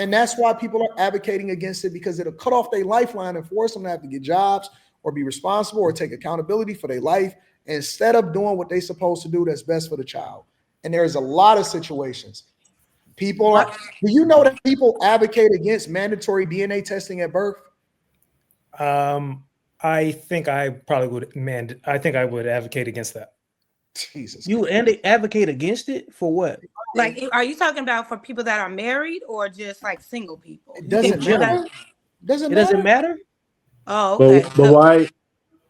And that's why people are advocating against it, because it'll cut off their lifeline and force them to have to get jobs or be responsible or take accountability for their life instead of doing what they're supposed to do that's best for the child. And there's a lot of situations. People are, do you know that people advocate against mandatory DNA testing at birth? I think I probably would I think I would advocate against that. Jesus. You advocate against it for what? Like, are you talking about for people that are married or just like single people? It doesn't matter. It doesn't matter. Oh, okay. But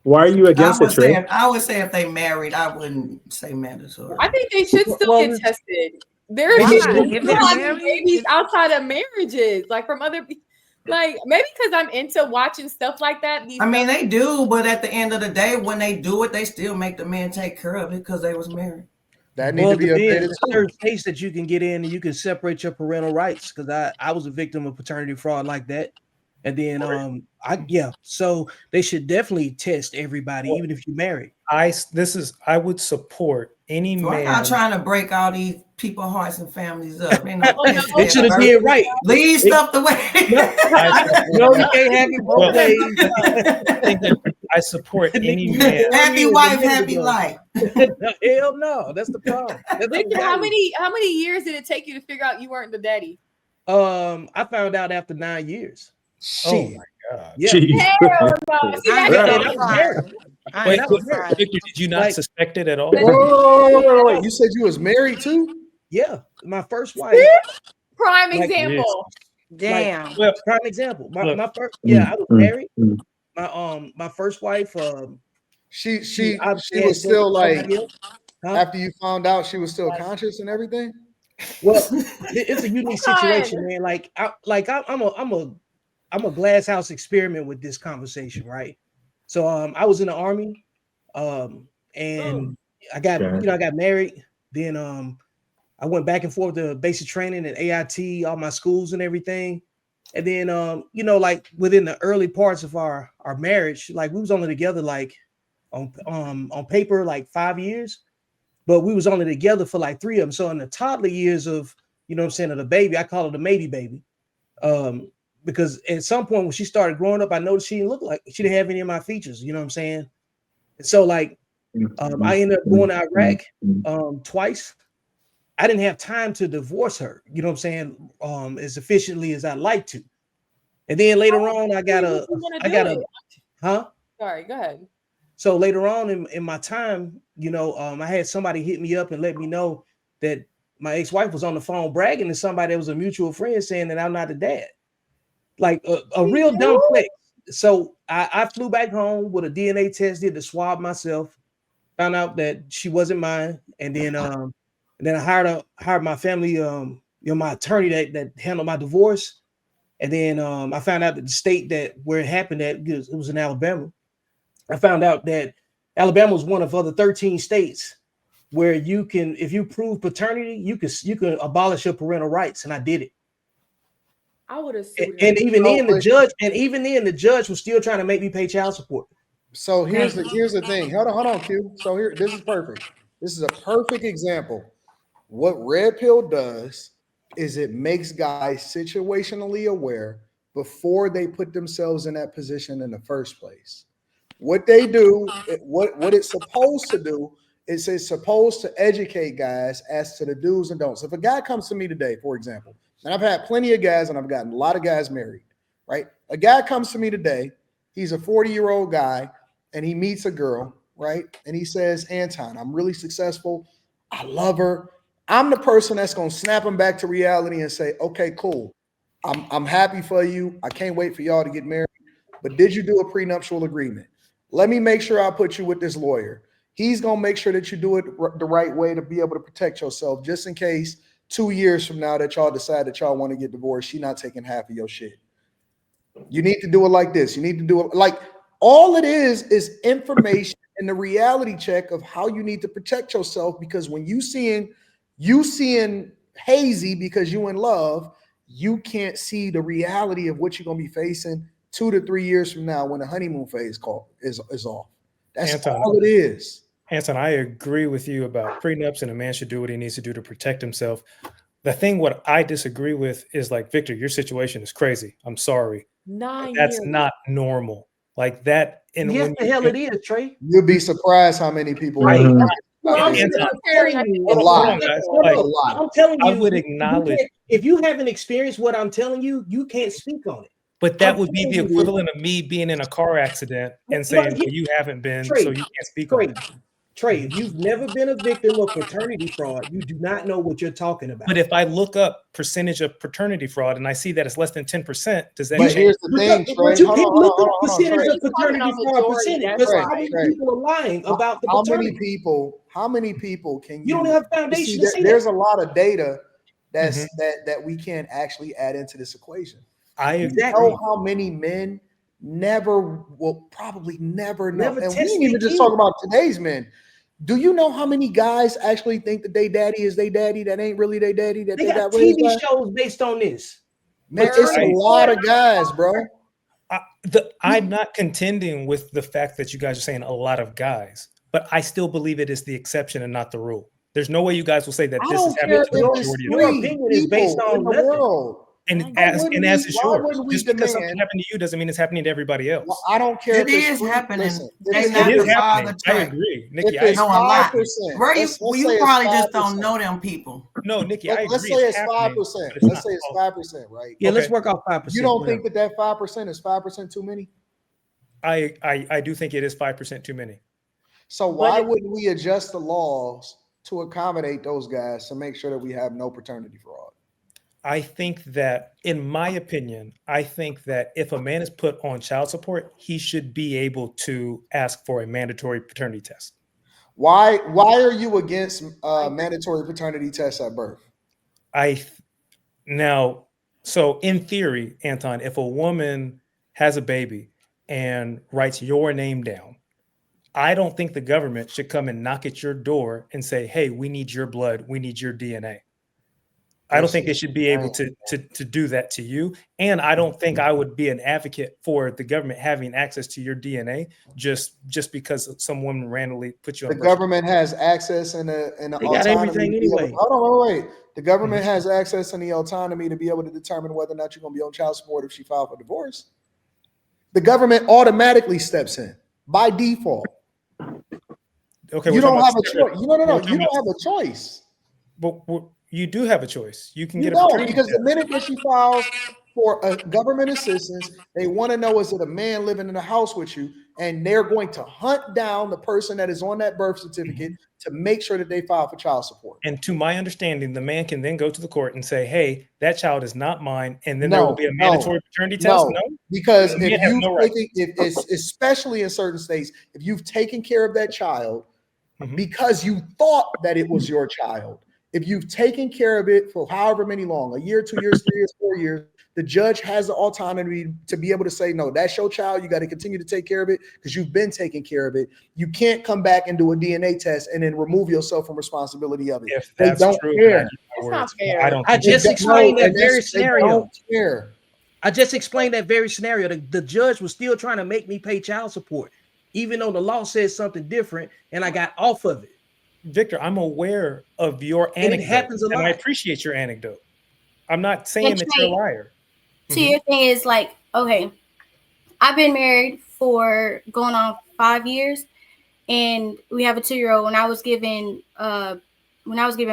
why are you against it, Trey? I would say if they married, I wouldn't say mandatory. I think they should still get tested. There are people babies outside of marriages, like from other people. Like maybe because I'm into watching stuff like that. I mean, they do, but at the end of the day, when they do it, they still make the man take care of it because they was married. That needs to be updated. There's certain states that you can get in and you can separate your parental rights, because I was a victim of paternity fraud like that. And then so they should definitely test everybody, even if you're married. I would support any man. I'm not trying to break all these people's hearts and families up. They should have did right. Leave stuff the way. No, you can't have it both ways. I support any man. Happy wife, happy life. Hell no, that's the problem. Victor, how many years did it take you to figure out you weren't the daddy? I found out after 9 years. Oh my God! Yeah. Hell no. Victor, did you not suspect it at all? Wait. You said you was married too? Yeah, my first wife. Prime example. Damn. Prime example. My first. Yeah, I was married. My first wife. She was still like, after you found out, she was still conscious and everything. Well, it's a unique situation, man. I'm a glass house experiment with this conversation, right? So I was in the Army, and I got married. Then I went back and forth to basic training and AIT, all my schools and everything. And then like within the early parts of our marriage, like we was only together like on paper like 5 years, but we was only together for like 3 of them. So in the toddler years of of the baby, I call her the maybe baby. Because at some point when she started growing up, I noticed she didn't look like, she didn't have any of my features, you know what I'm saying? And so like, I ended up going to Iraq twice. I didn't have time to divorce her, you know what I'm saying? As efficiently as I'd like to. And then later on, Sorry, go ahead. So later on in my time, I had somebody hit me up and let me know that my ex-wife was on the phone bragging to somebody that was a mutual friend saying that I'm not the dad. Like a real dumb flex. So I flew back home with a DNA test, did the swab myself, found out that she wasn't mine, and then I hired my family, my attorney that handled my divorce, and then I found out that the state that where it happened at, it was in Alabama. I found out that Alabama was one of other 13 states where you can, if you prove paternity, you can abolish your parental rights, and I did it. I would have. And even then, the judge was still trying to make me pay child support. So here's the thing. Hold on, Q. So this is perfect. This is a perfect example. What Red Pill does is it makes guys situationally aware before they put themselves in that position in the first place. What they do, what it's supposed to do, is it's supposed to educate guys as to the do's and don'ts. If a guy comes to me today, for example, and I've had plenty of guys and I've gotten a lot of guys married, right? A guy comes to me today, he's a 40-year-old guy, and he meets a girl, right? And he says, Anton, I'm really successful. I love her. I'm the person that's going to snap him back to reality and say, okay, cool. I'm happy for you. I can't wait for y'all to get married. But did you do a prenuptial agreement? Let me make sure I put you with this lawyer. He's going to make sure that you do it the right way to be able to protect yourself, just in case 2 years from now that y'all decide that y'all want to get divorced, she's not taking half of your shit. You need to do it like this. You need to do it like, all it is information and the reality check of how you need to protect yourself, because when you seeing hazy because you in love, you can't see the reality of what you're going to be facing 2 to 3 years from now when the honeymoon phase is off. That's Anton, all it is. Anton, I agree with you about prenups, and a man should do what he needs to do to protect himself. The thing what I disagree with is like, Victor, your situation is crazy. I'm sorry. 9 That's years. not normal. Like that. And Yes, when the hell it is, Trey. You'll be surprised how many people. Right. Mhm. Well, I'm Anton, telling you, A lot. guys. No, Like, A lot. I'm telling you, I would you acknowledge, can't- if you haven't experienced what I'm telling you, you can't speak on it. but that I'm would be telling the you this. equivalent of me being in a car accident and saying, well, you haven't been, Trey, so you can't speak on it. Trey, if you've never been a victim of paternity fraud, you do not know what you're talking about. But if I look up percentage of paternity fraud and I see that it's less than 10%, does that But change? here's the thing, Trey. But you Hold can't on, look hold up on, percentage Trey. of paternity He's talking fraud on percentage. majority, Because that's how many right. people are lying about the How paternity? many people can You don't have you foundation see to that say there's that. a lot of data that's Mhm. that we can't actually add into this equation. I You Exactly. know how many men will probably never know. Never And we test ain't even their just kid. talking about today's men. Do you know how many guys actually think that they daddy is they daddy that ain't really they daddy that They they got got raised TV by? shows based on this. Man, it's a Right. lot of guys, bro. I'm not contending with the fact that you guys are saying a lot of guys, but I still believe it is the exception and not the rule. There's no way you guys will say that I this is don't care happening to the if it's majority of Your people. 3 opinion is based people on in the nothing. world. And Why as wouldn't is why yours. wouldn't we Just because something demand? happened to you doesn't mean it's happening to everybody else. Well, I don't care It if it's is 3. happening. Listen, They if not It it's is the father, happening. I Trey. agree. Nikki, if I it's No, a agree. lot. 5%, Where let's you say it's probably just don't 5%. know them people. No, Nikki, I Let's agree. say It's it's happening, 5%. but it's Let's not say it's all. 5%, right? Yeah, let's Okay. work off 5%. You don't whatever. think that 5% is 5% too many? I do think it is 5% too many. So why wouldn't we adjust the laws to accommodate those guys to make sure that we have no paternity fraud? I think that, in my opinion, I think that if a man is put on child support, he should be able to ask for a mandatory paternity test. Why are you against mandatory paternity tests at birth? Now, so in theory, Anton, if a woman has a baby and writes your name down, I don't think the government should come and knock at your door and say, hey, we need your blood, we need your DNA. I don't think they should be able to do that to you. And I don't think I would be an advocate for the government having access to your DNA just because some woman randomly put you on The government has access and They got everything anyway. Hold on, wait. The government has access and the autonomy to be able to determine whether or not you're going to be on child support if she filed for divorce. The government automatically steps in by default. Okay, You don't have a choice. No. You don't have a choice. But you do have a choice. You can You get a don't, paternity because test. the minute that she files for a government assistance, they want to know, is it a man living in the house with you? And they're going to hunt down the person that is on that birth certificate to make sure that they file for child support. And to my understanding, the man can then go to the court and say, hey, that child is not mine. And then there will be a mandatory paternity test. No, because The man if has you no right. especially in certain states, if you've taken care of that child Mhm. because you thought that it was your child, if you've taken care of it for however many long, a year, 2 years, 3 years, 4 years, the judge has the autonomy to be able to say, no, that's your child. You got to continue to take care of it because you've been taking care of it. You can't come back and do a DNA test and then remove yourself from responsibility of it. If They that's don't true, care. then That's not fair. I don't. I think just that- explained that very They scenario. don't care. I just explained that very scenario. The judge was still trying to make me pay child support, even though the law says something different, and I got off of it. Victor, I'm aware of your And anecdote, it happens a and I lot. appreciate your anecdote. I'm not saying that Trey, you're a liar. So your thing is like, okay, I've been married for going on 5 years, and we have a 2-year-old. When I was giving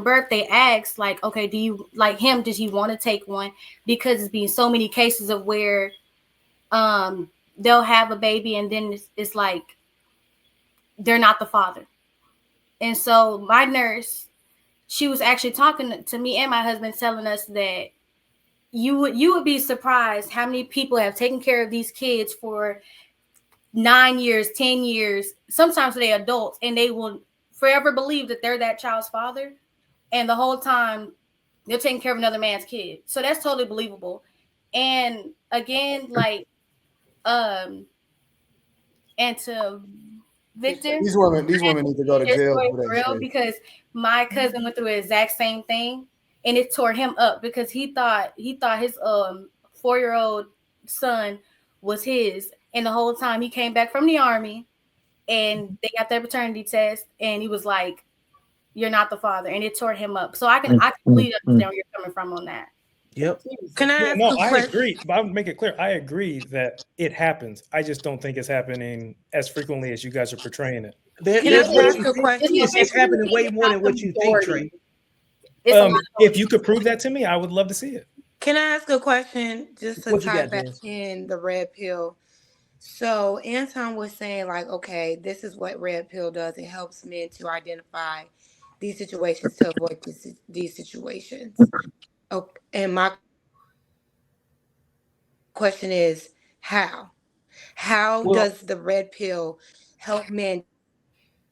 birth, they asked like, okay, do you like him? Does he want to take one? Because it's been so many cases of where they'll have a baby and then it's like they're not the father. And so my nurse, she was actually talking to me and my husband, telling us that you would be surprised how many people have taken care of these kids for 9 years, 10 years, sometimes they're adults, and they will forever believe that they're that child's father. And the whole time they're taking care of another man's kid. So that's totally believable. And again, like, and to Victor, These women need to go to his jail story for for that real, shit. because my cousin went through the exact same thing, and it tore him up because he thought his 4-year-old son was his, and the whole time he came back from the army and they got their paternity test and he was like, you're not the father, and it tore him up. So I completely understand where you're coming from on that. Yep. Can I ask No, a I question? agree. But I would make it clear. I agree that it happens. I just don't think it's happening as frequently as you guys are portraying it. Can I ask a question? It's happening way more than what you think, Trey. If you could prove that to me, I would love to see it. Can I ask a question just to What you tie got, back Jess? in the red pill? So Anton was saying like, okay, this is what red pill does. It helps men to identify these situations to avoid these situations. Okay, and my question is how? How does the red pill help men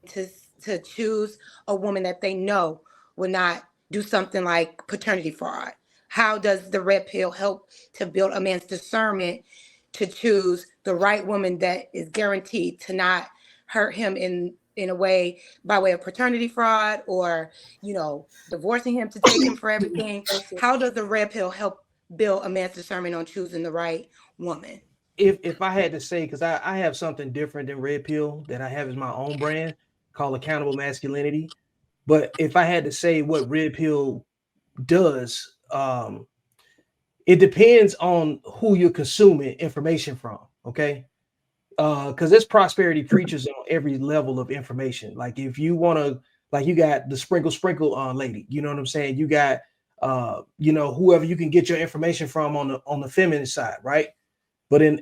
to choose a woman that they know will not do something like paternity fraud? How does the red pill help to build a man's discernment to choose the right woman that is guaranteed to not hurt him in a way by way of paternity fraud or, you know, divorcing him to take him for everything? How does the red pill help build a man's discernment on choosing the right woman? If I had to say, because I have something different than red pill that I have as my own brand called accountable masculinity. But if I had to say what red pill does, it depends on who you're consuming information from. Okay. Because there's prosperity preachers on every level of information. Like if you want to, like you got the sprinkle lady, you know what I'm saying? You got you know, whoever you can get your information from on the feminine side, right? But it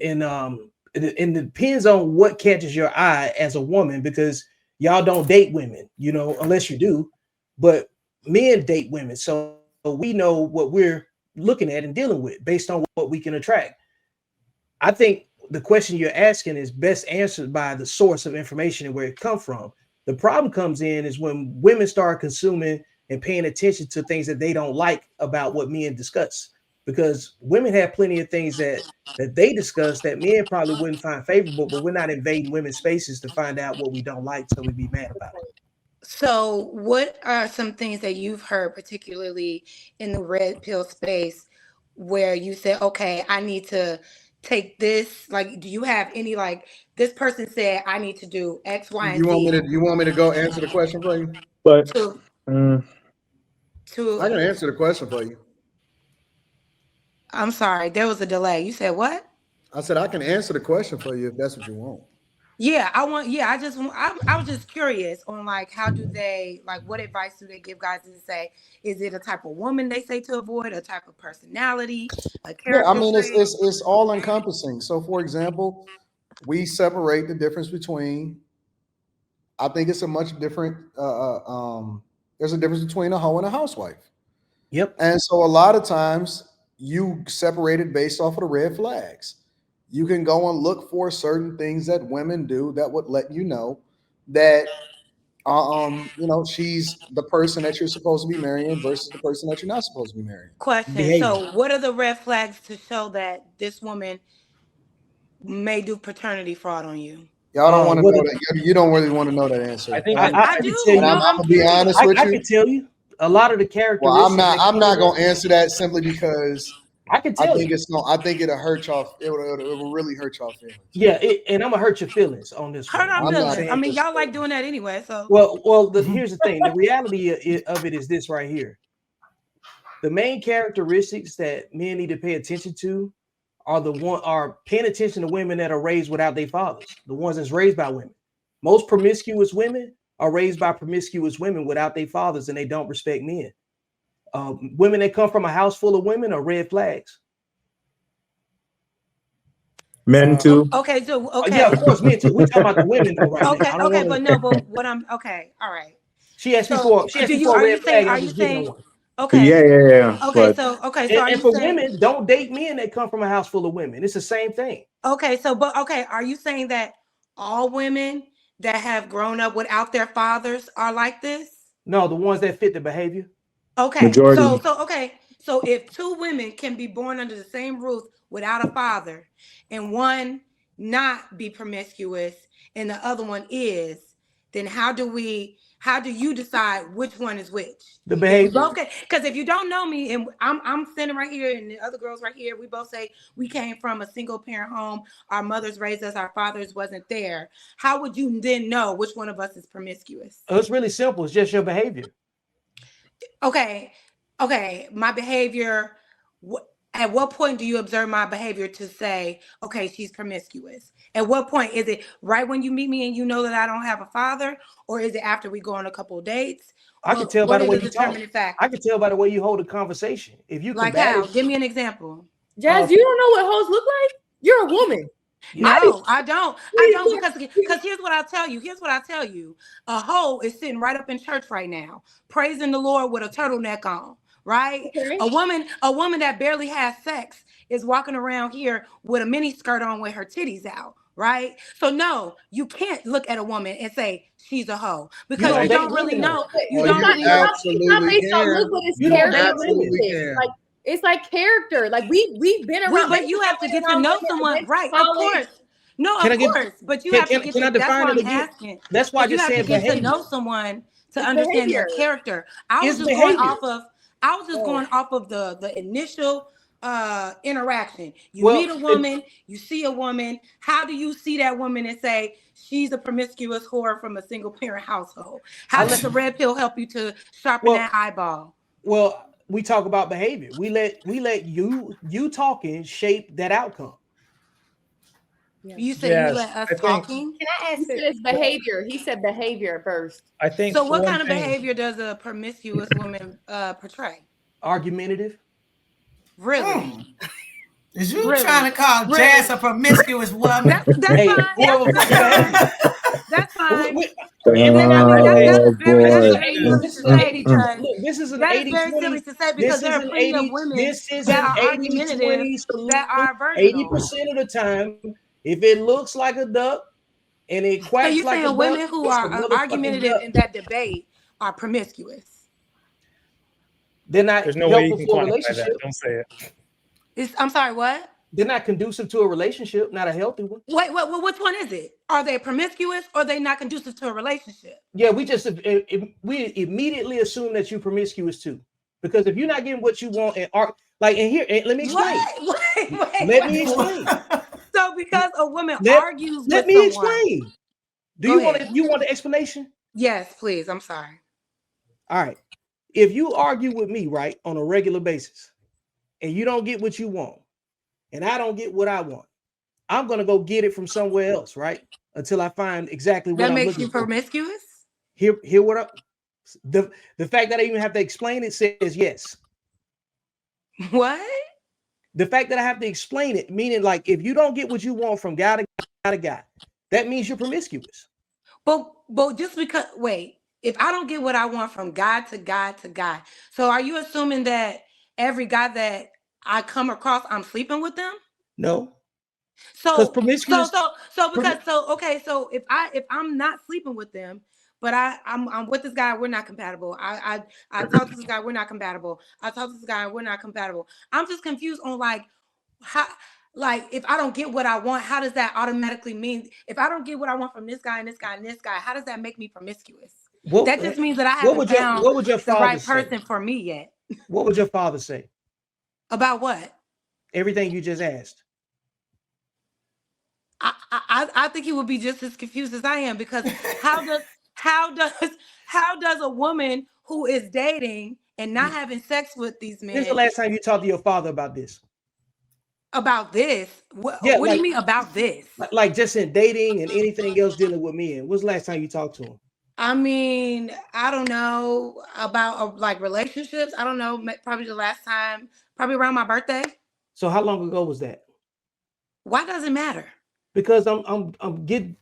depends on what catches your eye as a woman, because y'all don't date women, you know, unless you do. But men date women, so we know what we're looking at and dealing with based on what we can attract. I think the question you're asking is best answered by the source of information and where it comes from. The problem comes in is when women start consuming and paying attention to things that they don't like about what men discuss, because women have plenty of things that they discuss that men probably wouldn't find favorable, but we're not invading women's spaces to find out what we don't like so we be mad about it. So what are some things that you've heard, particularly in the red pill space, where you say, okay, I need to take this? Like, do you have any, like, this person said I need to do X, Y, and You want Z? me to go answer the question for you? But To I can answer the question for you. I'm sorry, there was a delay. You said what? I said I can answer the question for you if that's what you want. Yeah, I was just curious on like, how do they, like, what advice do they give guys to say? Is it a type of woman they say to avoid, a type of personality, a Yeah, I character mean trait? it's all encompassing. So for example, we separate the difference between. I think it's a much different. There's a difference between a hoe and a housewife. Yep. And so a lot of times you separate it based off of the red flags. You can go and look for certain things that women do that would let you know that you know, she's the person that you're supposed to be marrying versus the person that you're not supposed to be marrying. Question. Behavior. So what are the red flags to show that this woman may do paternity fraud on you? Y'all don't want to what know are- that. You don't really want to know that answer. I think I I can do. tell you. And No, I'm I'm gonna be curious. honest with I you. can tell you a lot of the characteristics. Well, I'm not gonna answer that simply because I can tell you. I think it'll hurt y'all. It will really hurt y'all feelings. Yeah, and I'm gonna hurt your feelings on this Hurt one. our I'm not feelings. I mean, y'all interested. like doing that anyway. So Well, here's the thing. The reality of it is this right here. The main characteristics that men need to pay attention to are paying attention to women that are raised without their fathers, the ones that's raised by women. Most promiscuous women are raised by promiscuous women without their fathers, and they don't respect men. Women that come from a house full of women are red flags. men too. okay, so okay. Yeah, of course, men too. We're talking about the women though, right Okay, now. I don't okay, wanna... but no, but what I'm okay, all right. She asked me So for a red flag. are I'm you just giving her saying one. okay? Yeah. Okay, But so are And you for saying women, don't date men that come from a house full of women. It's the same thing. okay, so but okay, are you saying that all women that have grown up without their fathers are like this? No, the ones that fit the behavior. Okay, majority. so if two women can be born under the same roof without a father, and one not be promiscuous and the other one is, then how do we How do you decide which one is which? The behavior. Because if you don't know me, and I'm sitting right here, and the other girls right here, we both say we came from a single parent home. Our mothers raised us. Our fathers wasn't there. How would you then know which one of us is promiscuous? Oh, it's really simple. It's just your behavior. Okay, my behavior. At what point do you observe my behavior to say, okay, she's promiscuous? At what point? Is it right when you meet me and you know that I don't have a father, or is it after we go on a couple of dates? I can tell by the way you talk. I can tell by the way you hold a conversation. If you like how? Give me an example. Jazz, you don't know what hoes look like? You're a woman. No, I don't because here's what I'll tell you. A hoe is sitting right up in church right now, praising the Lord with a turtleneck on. Right? Okay. A woman that barely has sex is walking around here with a mini skirt on with her titties out, right? So no, you can't look at a woman and say she's a hoe because you don't really know. You don't really know. Like it's like character. Like we've been around, but you have to get to know someone, right? Of course. No, of course. But you have to get to that's what I'm asking. That's why I just said get to know someone to understand their character. I was just going off of the initial interaction. You meet a woman, you see a woman. How do you see that woman and say she's a promiscuous whore from a single parent household? How does the red pill help you to sharpen that eyeball? Well, we talk about behavior. We let you talking shape that outcome. You said you let us talking. Can I ask his behavior? He said behavior first. I think. So, what kind of behavior does a promiscuous woman portray? Argumentative. Really? Is you trying to call Jazz a promiscuous woman? That's fine. That's fine. This is an that is very silly to say because there are plenty of women that are argumentative that are virginal. 80% of the time, if it looks like a duck and it quacks so like a duck, women who are argumentative in that debate are promiscuous. They're not. There's no way you can quantify that. Don't say it. I'm sorry. What? They're not conducive to a relationship. Not a healthy one. Wait. Which one is it? Are they promiscuous or are they not conducive to a relationship? Yeah, we immediately assume that you're promiscuous too, because if you're not getting what you want and let me explain. Let me explain. So because a woman argues, let me explain. Do you want the explanation? Yes, please. I'm sorry. All right. If you argue with me, right, on a regular basis, and you don't get what you want, and I don't get what I want, I'm gonna go get it from somewhere else, right? Until I find exactly what that I'm makes looking you for. Promiscuous. Hear what the fact that I even have to explain it says yes. What? The fact that I have to explain it, meaning like if you don't get what you want from guy to guy, that means you're promiscuous. But just because if I don't get what I want from guy to guy to guy, so are you assuming that every guy that I come across, I'm sleeping with them? No. So if I'm not sleeping with them, but I'm with this guy, we're not compatible. I talk to this guy, we're not compatible. I talk to this guy, we're not compatible. I'm just confused on how. If I don't get what I want, how does that automatically mean? If I don't get what I want from this guy and this guy and this guy, how does that make me promiscuous? That just means that I haven't found the right person for me yet. What would your father say? About what? Everything you just asked. I think he would be just as confused as I am, because how does a woman who is dating and not having sex with these men? When's the last time you talked to your father about this? About this? What do you mean about this? Like just in dating and anything else dealing with men. When's the last time you talked to him? I mean, I don't know about relationships. I don't know. Probably the last time, probably around my birthday. So how long ago was that? Why does it matter? Because I'm getting.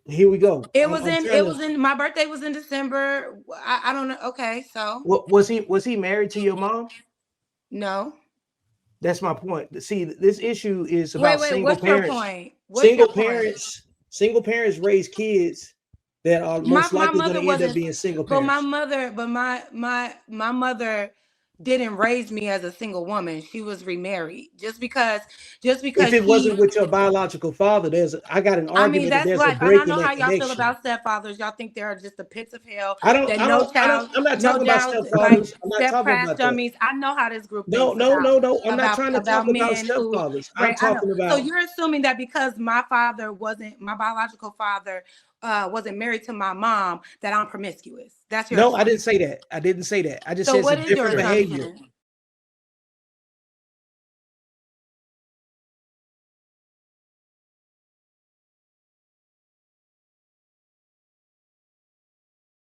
Here we go. My birthday was in December. I don't know. Okay, so was he married to your mom? No. That's my point. See, this issue is about single parents. Your point? Single parents raise kids that are most likely going to end up being single parents. But my mother didn't raise me as a single woman. She was remarried. Just because if it wasn't with your biological father, I got an argument that that's there's life. a break And I know in how that y'all feel connection. about stepfathers. Y'all think they're just the pits of hell. I'm not talking about stepfathers. Like I'm not talking about that. dummies. I know how this group No. thinks I'm not trying to talk about stepfathers. I'm talking about. So you're assuming that because my biological father wasn't married to my mom, that I'm promiscuous. That's your No, assumption. I didn't say that. I just So said what it's is your different behavior.